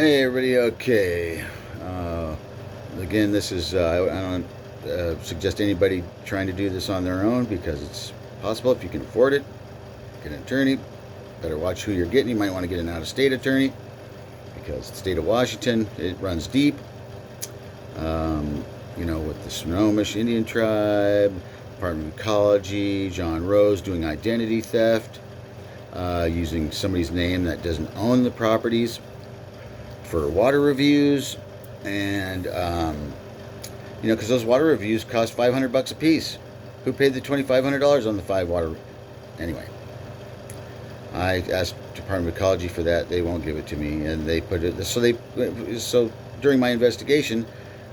Hey everybody, okay. Again, this is, I don't suggest anybody trying to do this on their own because it's possible if you can afford it. Get an attorney. Better watch who you're getting. You might want to get an out of state attorney because the state of Washington, it runs deep. With the Snohomish Indian Tribe, Department of Ecology, John Rose doing identity theft, using somebody's name that doesn't own the properties for water reviews, and because those water reviews cost $500 a piece. Who paid the $2,500 on the 5 water? Anyway, I asked Department of Ecology for that. They won't give it to me, and they put it. So during my investigation,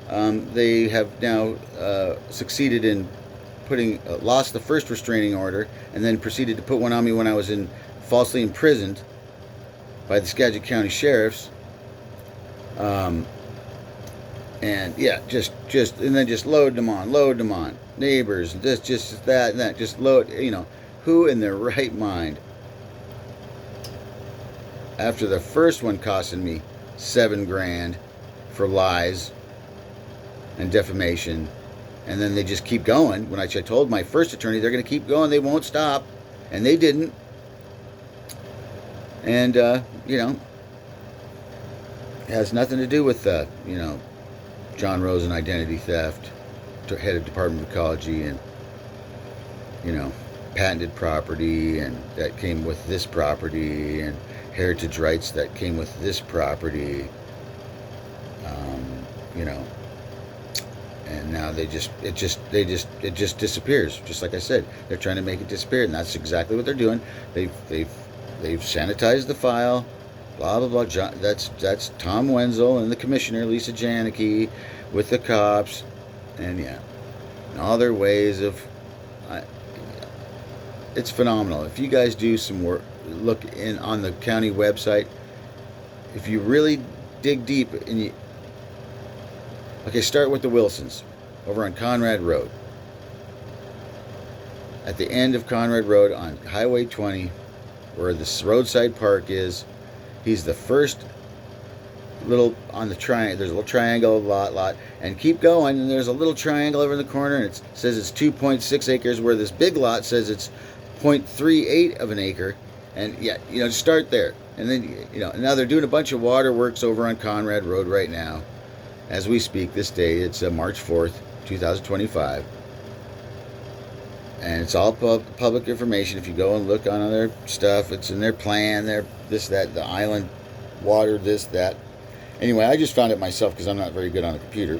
they have now succeeded in putting lost the first restraining order, and then proceeded to put one on me when I was falsely imprisoned by the Skagit County sheriffs. And yeah, just and then just load them on neighbors, just that and that, just load. Who in their right mind, after the first one costing me $7,000 for lies and defamation, and then they just keep going. When I told my first attorney they're going to keep going, they won't stop, and they didn't. And it has nothing to do with John Rose and identity theft, head of Department of Ecology, and patented property, and that came with this property, and heritage rights that came with this property. And now it just disappears. Just like I said, they're trying to make it disappear, and that's exactly what they're doing. They've sanitized the file. Blah blah blah. That's Tom Wenzel and the commissioner Lisa Janicki with the cops, and all their ways of. It's phenomenal. If you guys do some work, look on the county website. If you really dig deep and start with the Wilsons over on Conrad Road. At the end of Conrad Road on Highway 20, where this roadside park is. He's the first little on the triangle. There's a little triangle lot, and keep going. And there's a little triangle over in the corner, and it says it's 2.6 acres, where this big lot says it's 0.38 of an acre. And start there, and then now they're doing a bunch of waterworks over on Conrad Road right now, as we speak. This day, it's March 4th, 2025. And it's all public information. If you go and look on their stuff, it's in their plan, their this, that, the island water, this, that. Anyway, I just found it myself because I'm not very good on a computer.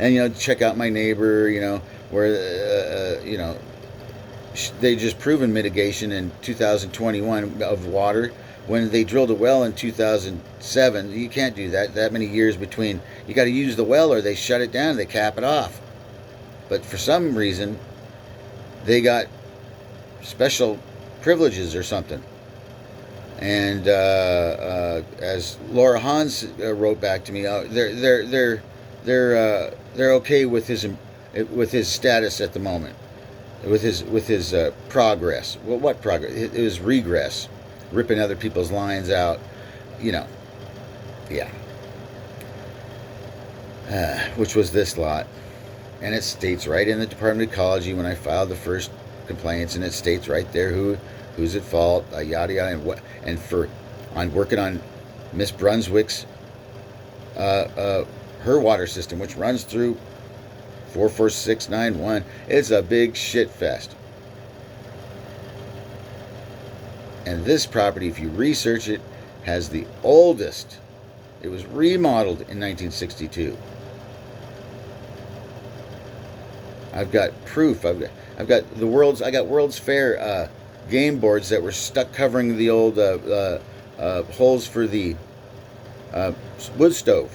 And, check out my neighbor, where, they just proven mitigation in 2021 of water. When they drilled a well in 2007, you can't do that many years between. You got to use the well, or they shut it down, they cap it off. But for some reason, they got special privileges or something. And as Laura Hans wrote back to me, they're okay with his status at the moment, with his progress. Well, what progress? It was regress, ripping other people's lines out. Which was this lot. And it states right in the Department of Ecology when I filed the first complaints, and it states right there who's at fault, yada yada, and what, and on working on Miss Brunswick's her water system, which runs through 44691. It's a big shit fest. And this property, if you research it, has the oldest. It was remodeled in 1962. I've got proof. I've got the World's Fair game boards that were stuck covering the old holes for the wood stove,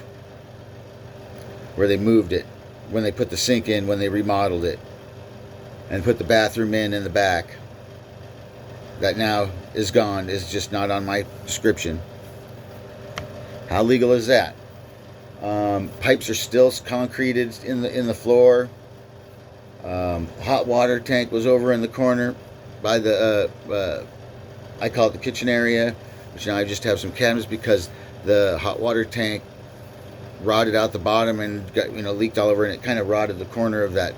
where they moved it when they put the sink in, when they remodeled it, and put the bathroom in the back. That now is gone. Is just not on my description. How legal is that? Pipes are still concreted in the floor. Hot water tank was over in the corner by the I call it the kitchen area, which now I just have some cabinets because the hot water tank rotted out the bottom and got leaked all over, and it kind of rotted the corner of that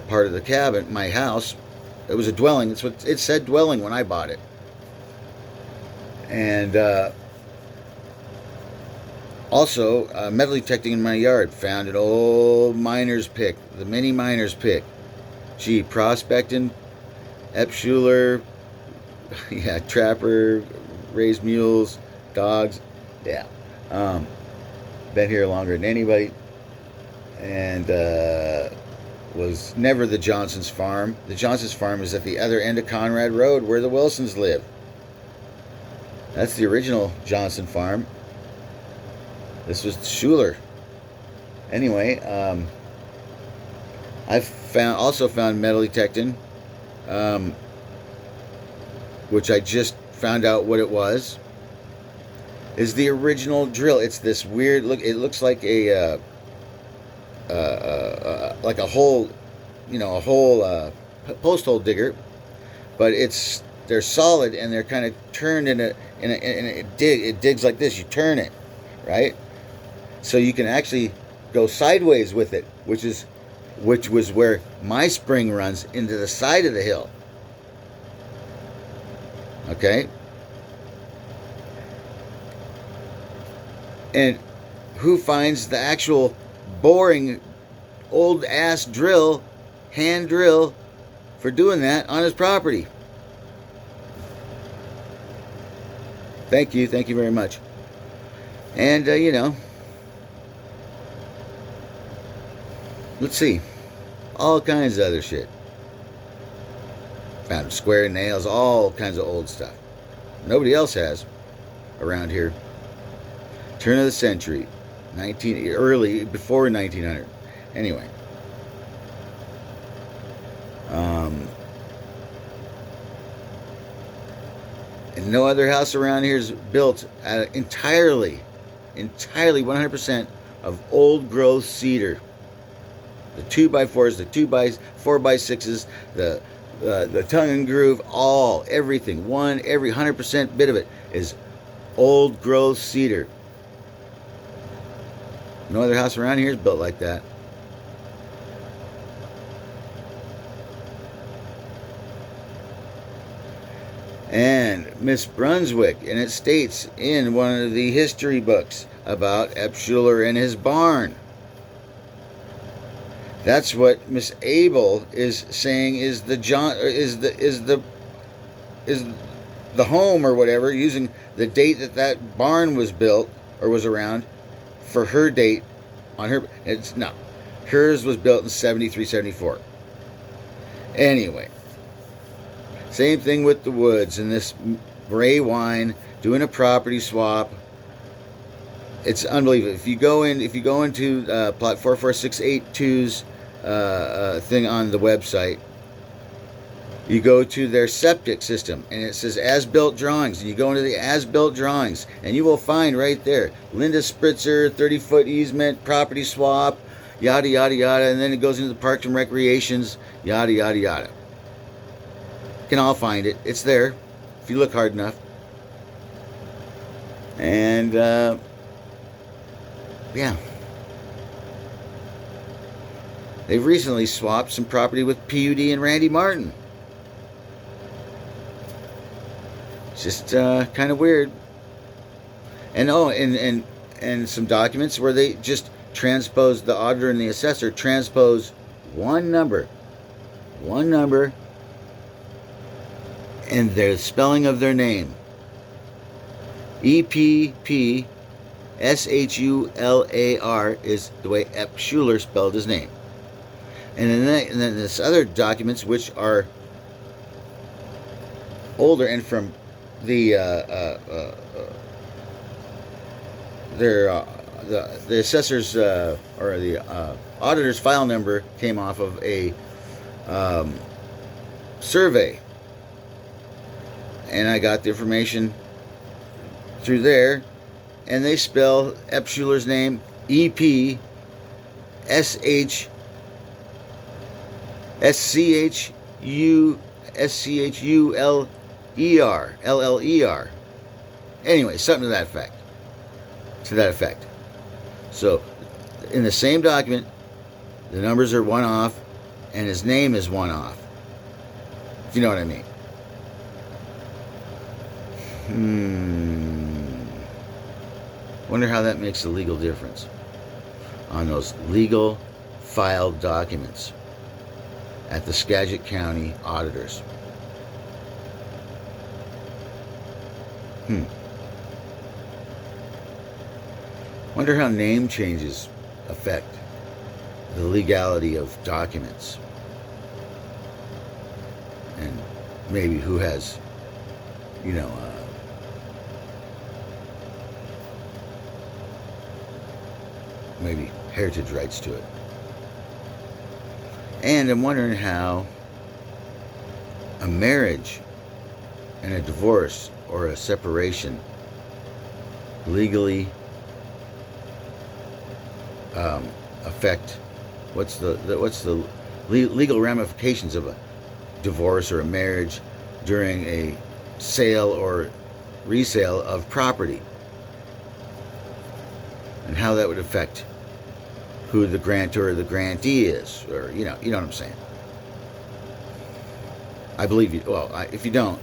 part of the cabin. My house, it was a dwelling. That's what it said, dwelling, when I bought it. And also metal detecting in my yard. Found an old miner's pick, the mini miner's pick. Gee, prospecting, Epschuler, yeah, trapper, raised mules, dogs, yeah. Been here longer than anybody, and was never the Johnson's farm. The Johnson's farm is at the other end of Conrad Road, where the Wilsons live. That's the original Johnson farm. This was Schuler. Anyway, I also found metal detecting, which I just found out what it was. Is the original drill. It's this weird look. It looks like a hole, a hole post hole digger, but they're solid and they're kind of turned it digs like this. You turn it, right? So you can actually go sideways with it, which was where my spring runs into the side of the hill. Okay. And who finds the actual boring old ass drill, hand drill, for doing that on his property? Thank you very much. And let's see, all kinds of other shit. Found square nails, all kinds of old stuff. Nobody else has around here. Turn of the century, before 1900. Anyway, and no other house around here is built entirely 100% of old growth cedar. The 2x4s, the 4x6s, the tongue and groove, everything, every 100% bit of it is old growth cedar. No other house around here is built like that. And Miss Brunswick, and it states in one of the history books about Epschuler and his barn. That's what Miss Abel is saying is the home or whatever, using the date that barn was built or was around for her date on her. Hers was built in 73, 74. Anyway, same thing with the Woods and this Ray Wine doing a property swap. It's unbelievable. If you go into plot 44682's thing on the website, you go to their septic system and it says as-built drawings, and you go into the as-built drawings and you will find right there Linda Spritzer 30-foot easement, property swap, yada yada yada, and then it goes into the Parks and Recreations, yada yada yada. You can all find it. It's there if you look hard enough. And yeah, they've recently swapped some property with PUD and Randy Martin. Just kind of weird. And and some documents where they just transpose, the auditor and the assessor transpose one number and the spelling of their name. EPP SHULAR is the way Epschuler spelled his name. And then this other documents, which are older and from the assessor's or the auditor's file number came off of a survey, and I got the information through there, and they spell Epschuler's name EP SCHULER. Anyway, something to that effect. To that effect. So, in the same document, the numbers are one off, and his name is one off. If you know what I mean. Wonder how that makes a legal difference on those legal filed documents at the Skagit County auditors. Wonder how name changes affect the legality of documents, and maybe who has, maybe heritage rights to it. And I'm wondering how a marriage and a divorce or a separation legally affect what's the legal ramifications of a divorce or a marriage during a sale or resale of property, and how that would affect who the grantor or the grantee is, or you know what I'm saying. I believe you. Well, if you don't,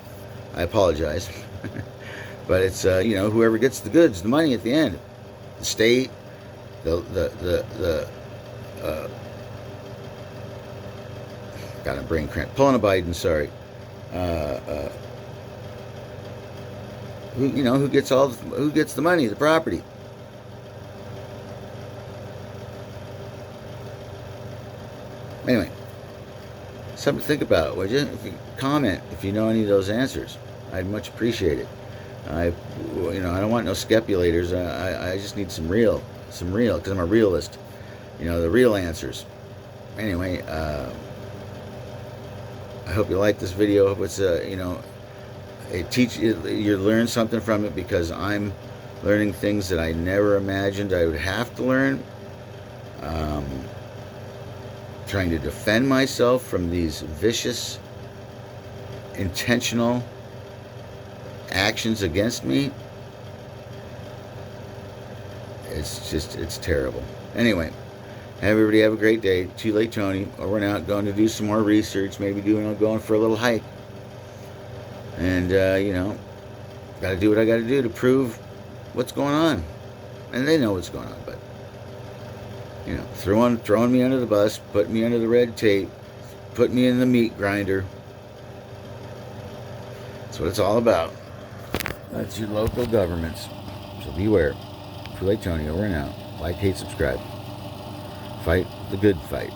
I apologize. But it's whoever gets the goods, the money at the end, the state, got a brain cramp. Pulling a Biden, sorry. Who gets the money, the property. Anyway, something to think about, would you? If you comment if you know any of those answers, I'd much appreciate it. I don't want no skepulators. I just need some real, because I'm a realist. The real answers. Anyway, I hope you like this video. I hope it's you learn something from it, because I'm learning things that I never imagined I would have to learn. Trying to defend myself from these vicious, intentional actions against me. It's terrible. Anyway, everybody have a great day. Too late, Tony. Over and out. Going to do some more research. Maybe going for a little hike. And got to do what I got to do to prove what's going on. And they know what's going on, but throwing me under the bus, putting me under the red tape, putting me in the meat grinder. That's what it's all about. That's your local governments. So beware. Too late, Tony. Over and out. Like, hate, subscribe. Fight the good fight.